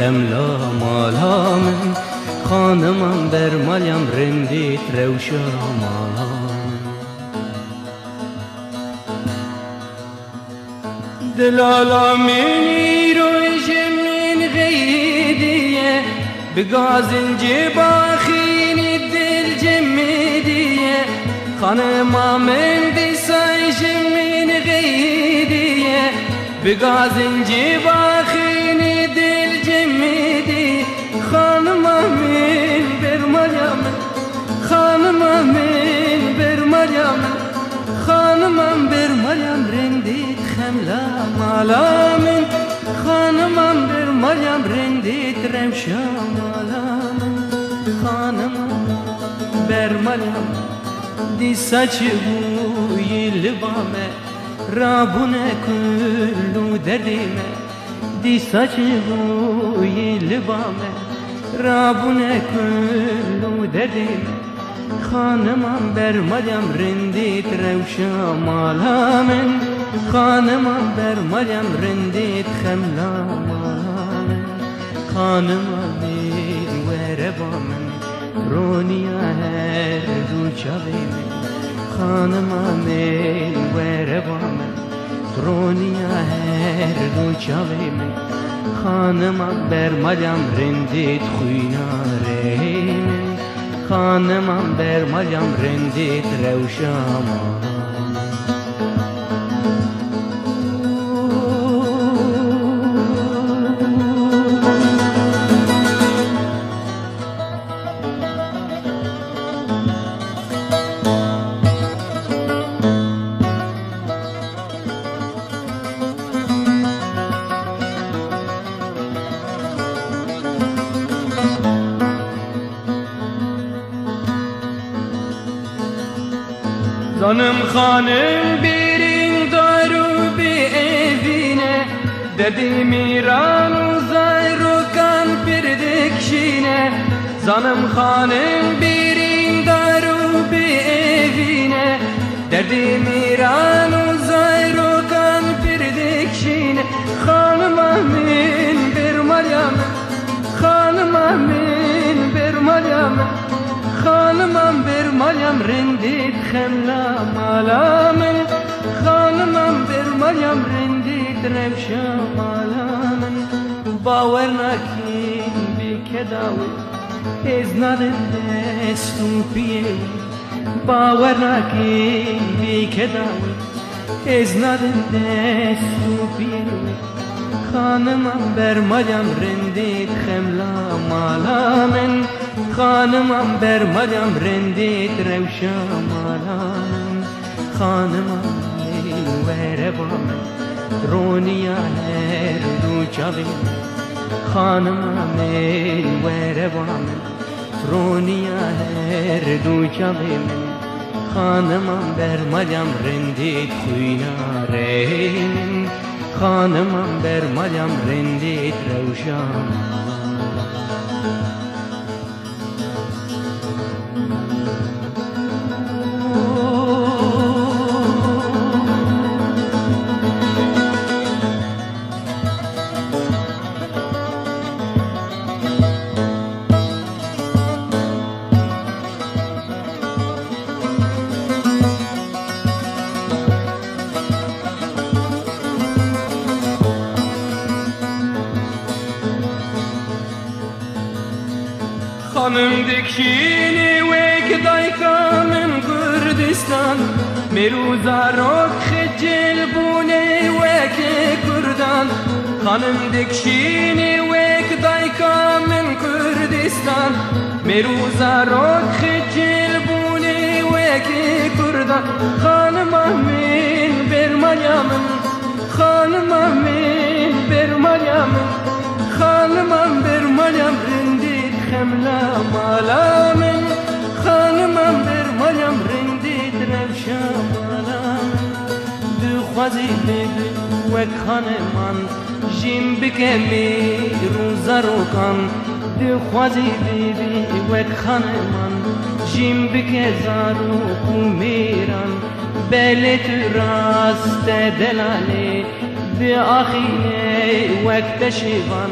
خملا مالا من خانمم بر مالیم رندیت روشا مالا دلالا منی روش من غیدیه بگازن جباخینی دل جمدیه خانمم من دیسایش من غیدیه بگازن جباخینی دل جمدی خانمم من بر مریم خانمم من بر مریم خانمم بر مریم رندیت خملا مالا من خانمم بر مریم رندیت روشا مالا من خانمم بر مریم دی سچ بوی لبامه رابونه کلو دردیمه دی سچ بوی لبامه رابونه کلو دردیمه خانمم بر مریم رندیت روشا مالا من خانمم بر مریم رندیت خملا مالا من خانمم وره با من رونیا هر دو چاوی من خانمم وره با من رونیا هر دو چاوی من خانمم بر مریم رندیت خویناره من خانمم بر مریم رندیت روشا مالا زنم خانم بیرین دارو بی evine dedi miran uzayru kan pirdekşine زنم خانم بیرین دارو بی evine dedi miran uzayru kan pirdekşine خانم amin bir Meryem خانم amin bir Meryem خانمم بر مریم رندیت خملا مالا من خانمم بر مریم رندیت روشا مالا من باور نکن بی کداوی از ندن دستو پیه باور نکن بی کداوی از ندن دستو پیه خانمم بر مریم رندیت خملا مالا من خانمم بر مریم رندیت روشا مالا من خانمم وره با من رونیا هر دو چاوی من خانمم وره با من رونیا هر دو چاوی من خانمم بر مریم رندیت خویناره من خانمم بر مریم رندیت روشا خانم دکشینی وک دایکا من کردستان میروزا روک خجل بونه وک کردان خانم دکشینی وک دایکا من کردستان میروزا روک خجل بونه وک کردان خانم امین بر مریم خانم امین بر مریم خانمم بر مریم رندیت خملا مالا من خانمم بر مریم رندیت روشا مالا من دخوازی ببی وک خانمان جیم بکمی روزا روکان دخوازی ببی وک خانمان جیم بکه زارو کو میران بلت راست دلاله به آخیه وقت شیوان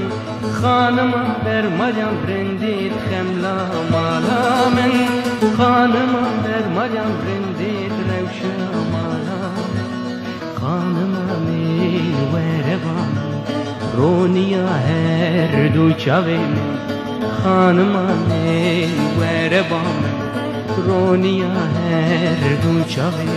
خانم بر مریم برندید خملا مالا من خانم بر مریم برندید روشا مالا خانم می وربان رونیا هر دو چاوی خانم می وربان رونیا هر دو چاوی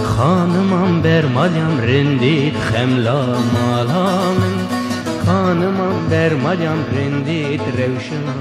خانمم بر مریم رندید خملا مالا من خانمم بر مریم رندید روشنا